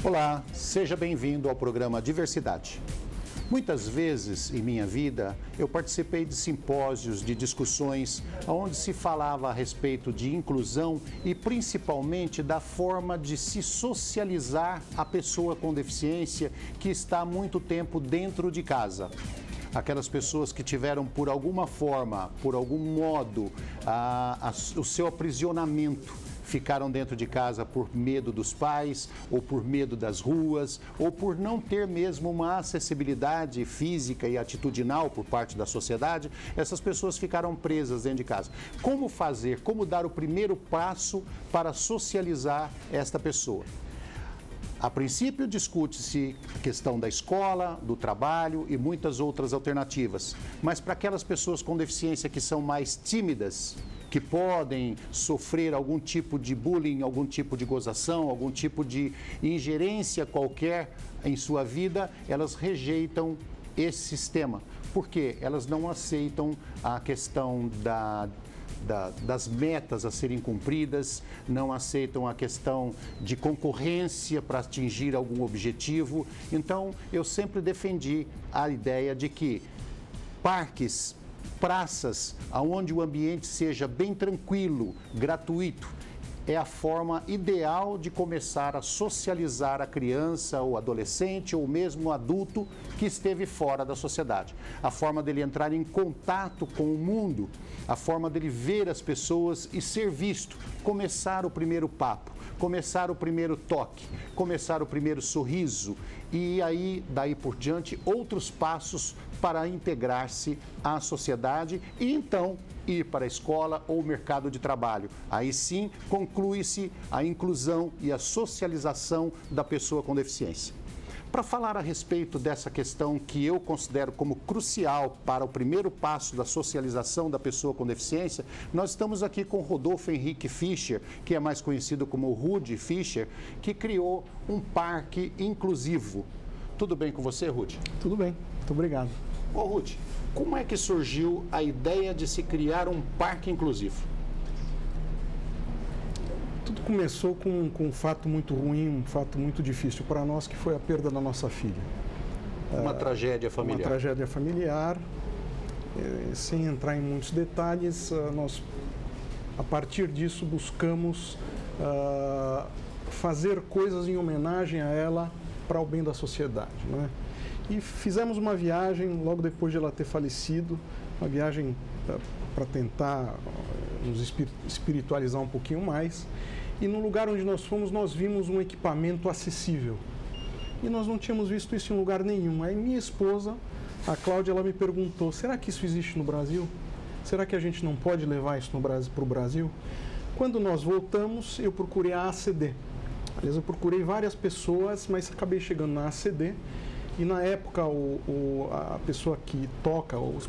Olá, seja bem-vindo ao programa Diversidade. Muitas vezes em minha vida eu participei de simpósios, de discussões onde se falava a respeito de inclusão e principalmente da forma de se socializar a pessoa com deficiência que está há muito tempo dentro de casa. Aquelas pessoas que tiveram por alguma forma, por algum modo, o seu aprisionamento. Ficaram dentro de casa por medo dos pais, ou por medo das ruas, ou por não ter mesmo uma acessibilidade física e atitudinal por parte da sociedade, essas pessoas ficaram presas dentro de casa. Como fazer, como dar o primeiro passo para socializar esta pessoa? A princípio, discute-se a questão da escola, do trabalho e muitas outras alternativas. Mas para aquelas pessoas com deficiência que são mais tímidas, que podem sofrer algum tipo de bullying, algum tipo de gozação, algum tipo de ingerência qualquer em sua vida, elas rejeitam esse sistema. Por quê? Elas não aceitam a questão das metas a serem cumpridas, não aceitam a questão de concorrência para atingir algum objetivo. Então, eu sempre defendi a ideia de que parques, praças, onde o ambiente seja bem tranquilo, gratuito, é a forma ideal de começar a socializar a criança, ou adolescente, ou mesmo adulto que esteve fora da sociedade. A forma dele entrar em contato com o mundo, a forma dele ver as pessoas e ser visto, começar o primeiro papo, começar o primeiro toque, começar o primeiro sorriso e aí, daí por diante, outros passos para integrar-se à sociedade e então ir para a escola ou mercado de trabalho. Aí sim, conclui-se a inclusão e a socialização da pessoa com deficiência. Para falar a respeito dessa questão que eu considero como crucial para o primeiro passo da socialização da pessoa com deficiência, nós estamos aqui com Rodolfo Henrique Fischer, que é mais conhecido como Rudy Fischer, que criou um parque inclusivo. Tudo bem com você, Rudy? Tudo bem, muito obrigado. Ô, Rudy, como é que surgiu a ideia de se criar um parque inclusivo? Tudo começou com um fato muito ruim, um fato muito difícil para nós, que foi a perda da nossa filha. Uma tragédia familiar. Uma tragédia familiar. Sem entrar em muitos detalhes, nós, a partir disso, buscamos fazer coisas em homenagem a ela para o bem da sociedade, não é? E fizemos uma viagem logo depois de ela ter falecido, uma viagem para tentar nos espiritualizar um pouquinho mais. E no lugar onde nós fomos, nós vimos um equipamento acessível. E nós não tínhamos visto isso em lugar nenhum. Aí minha esposa, a Cláudia, ela me perguntou, será que isso existe no Brasil? Será que a gente não pode levar isso para o Brasil? Quando nós voltamos, eu procurei a ACD. Aliás, eu procurei várias pessoas, mas acabei chegando na ACD. E na época, a pessoa que toca, o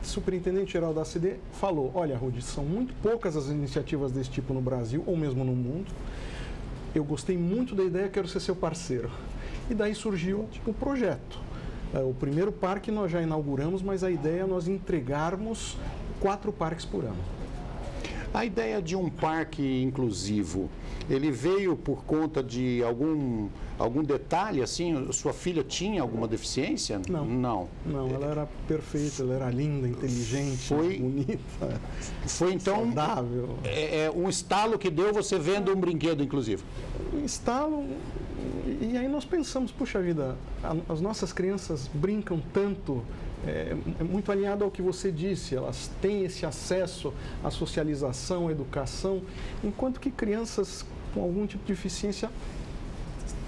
superintendente-geral da ACD, falou, olha, Rudy, são muito poucas as iniciativas desse tipo no Brasil, ou mesmo no mundo. Eu gostei muito da ideia, quero ser seu parceiro. E daí surgiu o projeto. O primeiro parque nós já inauguramos, mas a ideia é nós entregarmos 4 parques por ano. A ideia de um parque inclusivo, ele veio por conta de algum detalhe, assim? Sua filha tinha alguma deficiência? Não. Não. Não, ela era perfeita, ela era linda, inteligente, bonita. Foi então saudável. Um estalo que deu você vendo um brinquedo inclusivo? Um estalo, e aí nós pensamos, puxa vida, as nossas crianças brincam tanto. É muito alinhado ao que você disse, elas têm esse acesso à socialização, à educação, enquanto que crianças com algum tipo de deficiência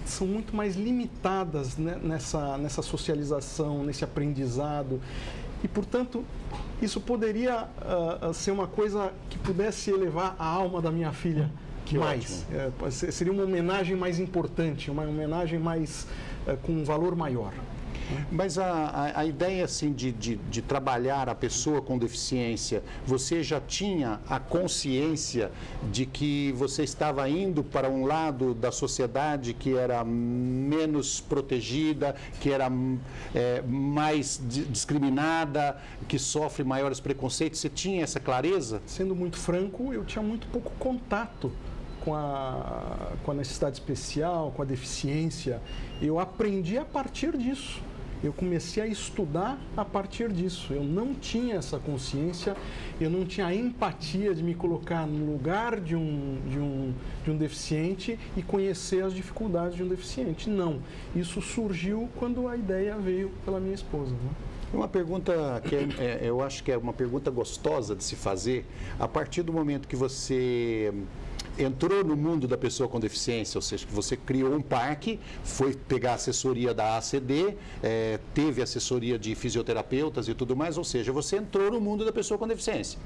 são muito mais limitadas, né, nessa socialização, nesse aprendizado. E, portanto, isso poderia ser uma coisa que pudesse elevar a alma da minha filha mais. Seria uma homenagem mais importante, uma homenagem mais com um valor maior. Mas a ideia assim, de trabalhar a pessoa com deficiência, você já tinha a consciência de que você estava indo para um lado da sociedade que era menos protegida, que era mais discriminada, que sofre maiores preconceitos? Você tinha essa clareza? Sendo muito franco, eu tinha muito pouco contato com a necessidade especial, com a deficiência, eu aprendi a partir disso. Eu comecei a estudar a partir disso. Eu não tinha essa consciência, eu não tinha a empatia de me colocar no lugar de um deficiente e conhecer as dificuldades de um deficiente. Não. Isso surgiu quando a ideia veio pela minha esposa, né? Uma pergunta que eu acho que é uma pergunta gostosa de se fazer. A partir do momento que você entrou no mundo da pessoa com deficiência, ou seja, que você criou um parque, foi pegar a assessoria da ACD, teve assessoria de fisioterapeutas e tudo mais, ou seja, você entrou no mundo da pessoa com deficiência.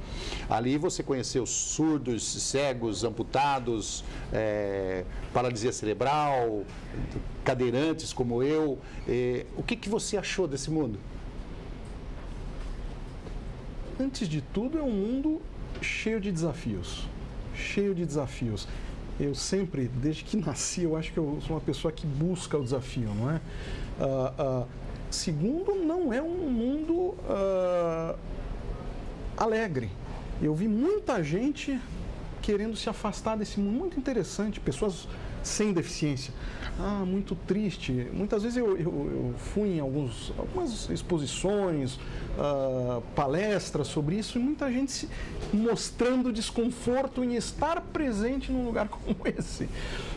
Ali você conheceu surdos, cegos, amputados, paralisia cerebral, cadeirantes como eu. O que você achou desse mundo? Antes de tudo, é um mundo cheio de desafios. Cheio de desafios. Eu sempre, desde que nasci, eu acho que eu sou uma pessoa que busca o desafio, não é? Segundo, não é um mundo alegre. Eu vi muita gente querendo se afastar desse mundo. Muito interessante, pessoas sem deficiência. Muito triste. Muitas vezes eu fui em algumas exposições, palestras sobre isso, e muita gente mostrando desconforto em estar presente num lugar como esse.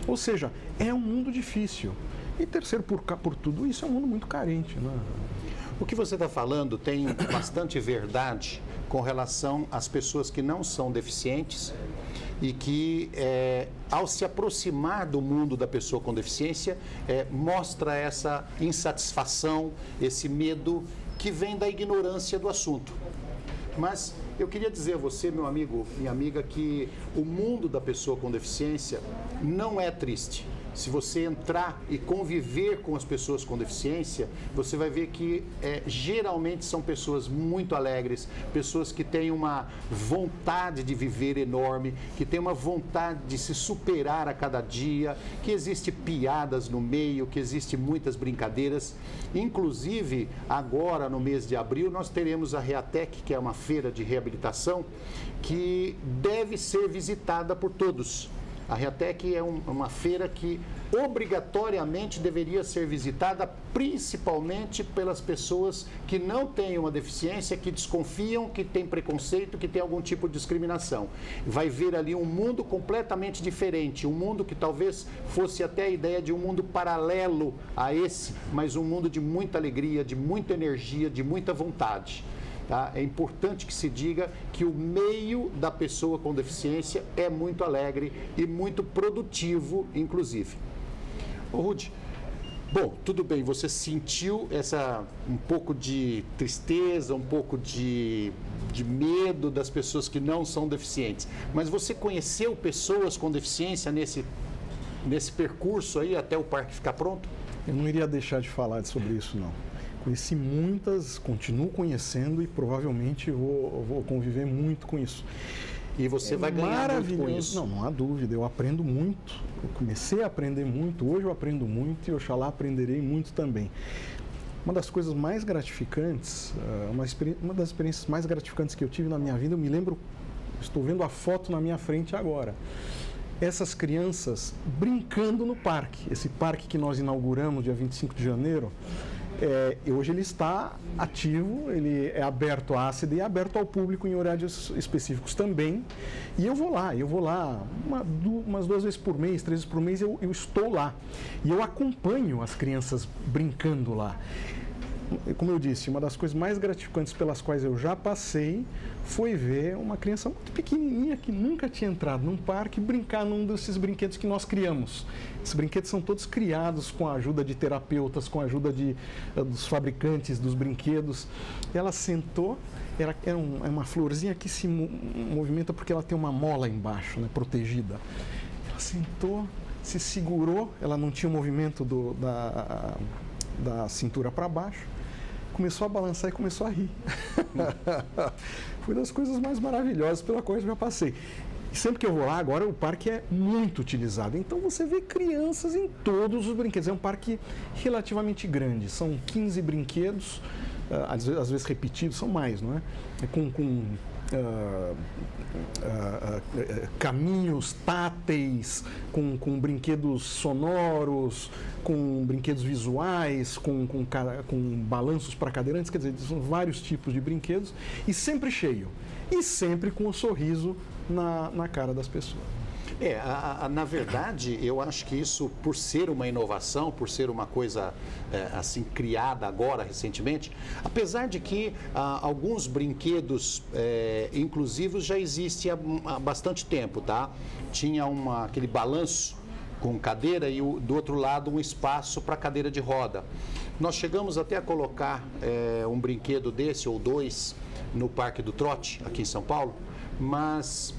Ou seja, é um mundo difícil. E terceiro, por tudo isso, é um mundo muito carente, né? O que você está falando tem bastante verdade com relação às pessoas que não são deficientes e que, ao se aproximar do mundo da pessoa com deficiência, mostra essa insatisfação, esse medo que vem da ignorância do assunto. Mas eu queria dizer a você, meu amigo, minha amiga, que o mundo da pessoa com deficiência não é triste. Se você entrar e conviver com as pessoas com deficiência, você vai ver que geralmente são pessoas muito alegres, pessoas que têm uma vontade de viver enorme, que têm uma vontade de se superar a cada dia, que existe piadas no meio, que existe muitas brincadeiras. Inclusive, agora no mês de abril, nós teremos a Reatec, que é uma feira de reabilitação, que deve ser visitada por todos. A Reatec é uma feira que obrigatoriamente deveria ser visitada, principalmente pelas pessoas que não têm uma deficiência, que desconfiam, que têm preconceito, que têm algum tipo de discriminação. Vai ver ali um mundo completamente diferente, um mundo que talvez fosse até a ideia de um mundo paralelo a esse, mas um mundo de muita alegria, de muita energia, de muita vontade. Tá? É importante que se diga que o meio da pessoa com deficiência é muito alegre e muito produtivo, inclusive. Ô, Rudy, bom, tudo bem, você sentiu um pouco de tristeza, um pouco de medo das pessoas que não são deficientes, mas você conheceu pessoas com deficiência nesse percurso aí até o parque ficar pronto? Eu não iria deixar de falar sobre isso, não. Conheci muitas, continuo conhecendo e provavelmente vou conviver muito com isso. E você vai ganhar muito com isso. Não há dúvida, eu aprendo muito. Eu comecei a aprender muito, hoje eu aprendo muito e oxalá aprenderei muito também. Uma das coisas mais gratificantes, uma das experiências mais gratificantes que eu tive na minha vida, eu me lembro, estou vendo a foto na minha frente agora. Essas crianças brincando no parque, esse parque que nós inauguramos dia 25 de janeiro, hoje ele está ativo, ele é aberto à ACD e é aberto ao público em horários específicos também. E eu vou lá umas 2 vezes por mês, 3 vezes por mês eu estou lá. E eu acompanho as crianças brincando lá. Como eu disse, uma das coisas mais gratificantes pelas quais eu já passei foi ver uma criança muito pequenininha que nunca tinha entrado num parque brincar num desses brinquedos que nós criamos. Esses brinquedos são todos criados com a ajuda de terapeutas, com a ajuda dos fabricantes dos brinquedos. Ela sentou, é uma florzinha que se movimenta porque ela tem uma mola embaixo, né, protegida. Ela sentou, se segurou, ela não tinha o movimento da cintura para baixo, começou a balançar e começou a rir. Foi das coisas mais maravilhosas pela qual eu já passei. E sempre que eu vou lá, agora o parque é muito utilizado. Então você vê crianças em todos os brinquedos. É um parque relativamente grande, são 15 brinquedos, às vezes repetidos, são mais, não é? Com caminhos táteis, com brinquedos sonoros, com brinquedos visuais, com balanços para cadeirantes, quer dizer, são vários tipos de brinquedos, e sempre cheio, e sempre com um sorriso na cara das pessoas. Na verdade, eu acho que isso, por ser uma inovação, por ser uma coisa assim criada agora, recentemente, apesar de que alguns brinquedos inclusivos já existem há bastante tempo, tá? Tinha aquele balanço com cadeira e do outro lado um espaço para cadeira de roda. Nós chegamos até a colocar um brinquedo desse ou dois no Parque do Trote, aqui em São Paulo, mas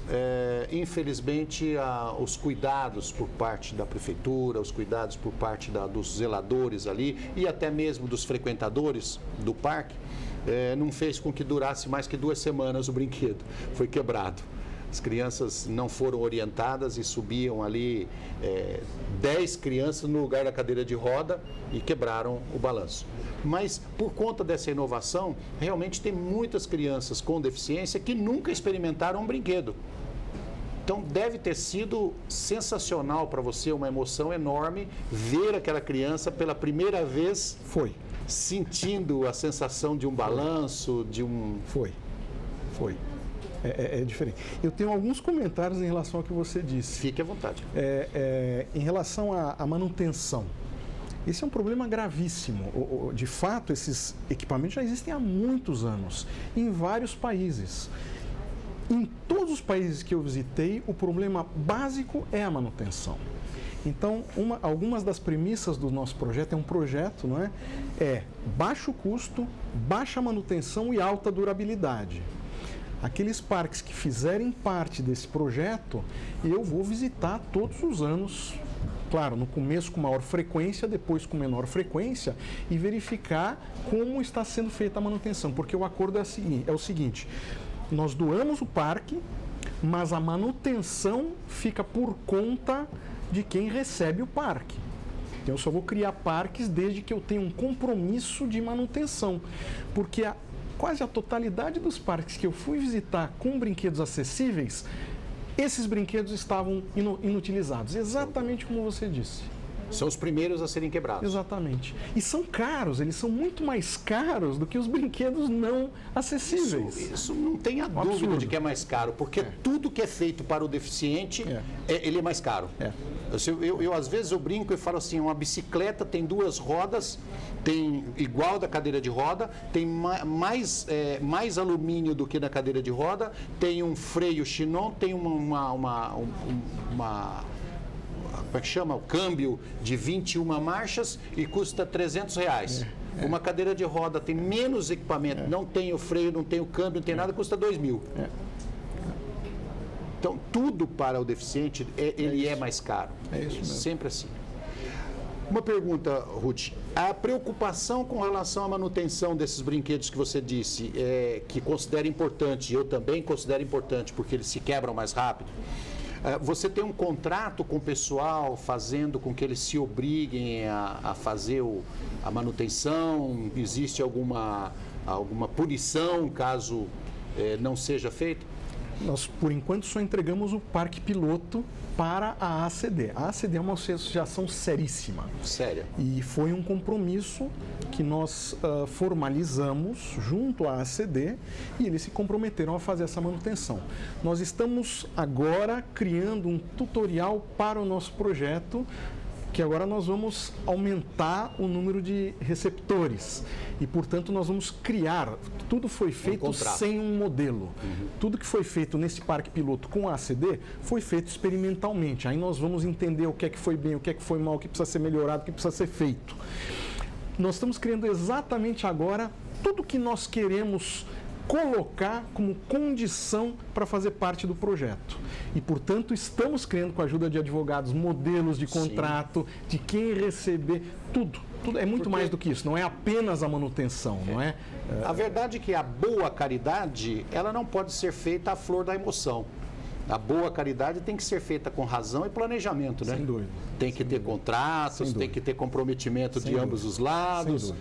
infelizmente os cuidados por parte da prefeitura, os cuidados por parte dos zeladores ali e até mesmo dos frequentadores do parque não fez com que durasse mais que 2 semanas o brinquedo, foi quebrado. As crianças não foram orientadas e subiam ali 10 crianças no lugar da cadeira de roda e quebraram o balanço. Mas, por conta dessa inovação, realmente tem muitas crianças com deficiência que nunca experimentaram um brinquedo. Então, deve ter sido sensacional para você, uma emoção enorme, ver aquela criança pela primeira vez sentindo a sensação de um balanço, de um... Foi. É diferente. Eu tenho alguns comentários em relação ao que você disse. Fique à vontade. Em relação à manutenção, esse é um problema gravíssimo. De fato, esses equipamentos já existem há muitos anos, em vários países. Em todos os países que eu visitei, o problema básico é a manutenção. Então, algumas das premissas do nosso projeto, é um projeto, não é? Baixo custo, baixa manutenção e alta durabilidade. Aqueles parques que fizerem parte desse projeto, eu vou visitar todos os anos, claro, no começo com maior frequência, depois com menor frequência, e verificar como está sendo feita a manutenção, porque o acordo é o seguinte, nós doamos o parque, mas a manutenção fica por conta de quem recebe o parque. Então, eu só vou criar parques desde que eu tenha um compromisso de manutenção, porque quase a totalidade dos parques que eu fui visitar com brinquedos acessíveis, esses brinquedos estavam inutilizados, exatamente como você disse. São os primeiros a serem quebrados. Exatamente. E são caros, eles são muito mais caros do que os brinquedos não acessíveis. Isso não tem a dúvida de que é mais caro, porque tudo que é feito para o deficiente, ele é mais caro. Eu às vezes eu brinco e falo assim, uma bicicleta tem 2 rodas, tem igual da cadeira de roda, tem mais alumínio do que na cadeira de roda, tem um freio Chinon, tem como é que chama? O câmbio de 21 marchas e custa R$300. Uma cadeira de roda tem menos equipamento, não tem o freio, não tem o câmbio, não tem nada, custa R$2.000. Então, tudo para o deficiente, ele é mais caro. É isso mesmo. Sempre assim. Uma pergunta, Ruth. A preocupação com relação à manutenção desses brinquedos que você disse, que considera importante, eu também considero importante, porque eles se quebram mais rápido. Você tem um contrato com o pessoal fazendo com que eles se obriguem a fazer a manutenção? Existe alguma punição caso não seja feito? Nós, por enquanto, só entregamos o parque piloto para a ACD. A ACD é uma associação seríssima. Séria. E foi um compromisso que nós formalizamos junto à ACD e eles se comprometeram a fazer essa manutenção. Nós estamos agora criando um tutorial para o nosso projeto, que agora nós vamos aumentar o número de receptores e, portanto, nós vamos criar. Tudo foi feito sem um modelo. Tudo que foi feito nesse parque piloto com a ACD foi feito experimentalmente. Aí nós vamos entender o que é que foi bem, o que é que foi mal, o que precisa ser melhorado, o que precisa ser feito. Nós estamos criando exatamente agora tudo que nós queremos colocar como condição para fazer parte do projeto. E, portanto, estamos criando, com a ajuda de advogados, modelos de contrato, de quem receber, tudo. É muito mais do que isso, não é apenas a manutenção, não é? A verdade é que a boa caridade, ela não pode ser feita à flor da emoção. A boa caridade tem que ser feita com razão e planejamento, né? Sem dúvida. Tem que ter contratos, tem que ter comprometimento de ambos os lados.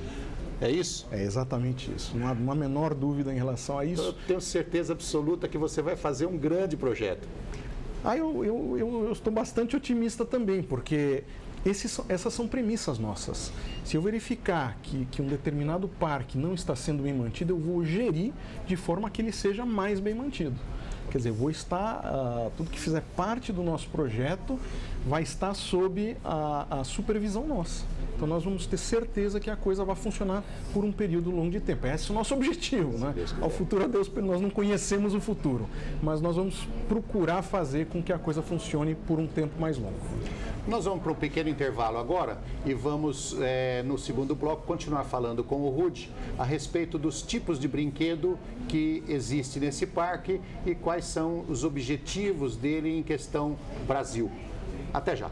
É isso? É exatamente isso. Não há uma menor dúvida em relação a isso. Eu tenho certeza absoluta que você vai fazer um grande projeto. Eu estou bastante otimista também, porque essas são premissas nossas. Se eu verificar que um determinado parque não está sendo bem mantido, eu vou gerir de forma que ele seja mais bem mantido. Quer dizer, vou estar, tudo que fizer parte do nosso projeto vai estar sob a supervisão nossa. Então nós vamos ter certeza que a coisa vai funcionar por um período longo de tempo. Esse é o nosso objetivo, né? Ao futuro a Deus, nós não conhecemos o futuro, mas nós vamos procurar fazer com que a coisa funcione por um tempo mais longo. Nós vamos para um pequeno intervalo agora e vamos, no segundo bloco, continuar falando com o Rudy a respeito dos tipos de brinquedo que existe nesse parque e quais são os objetivos dele em questão Brasil. Até já!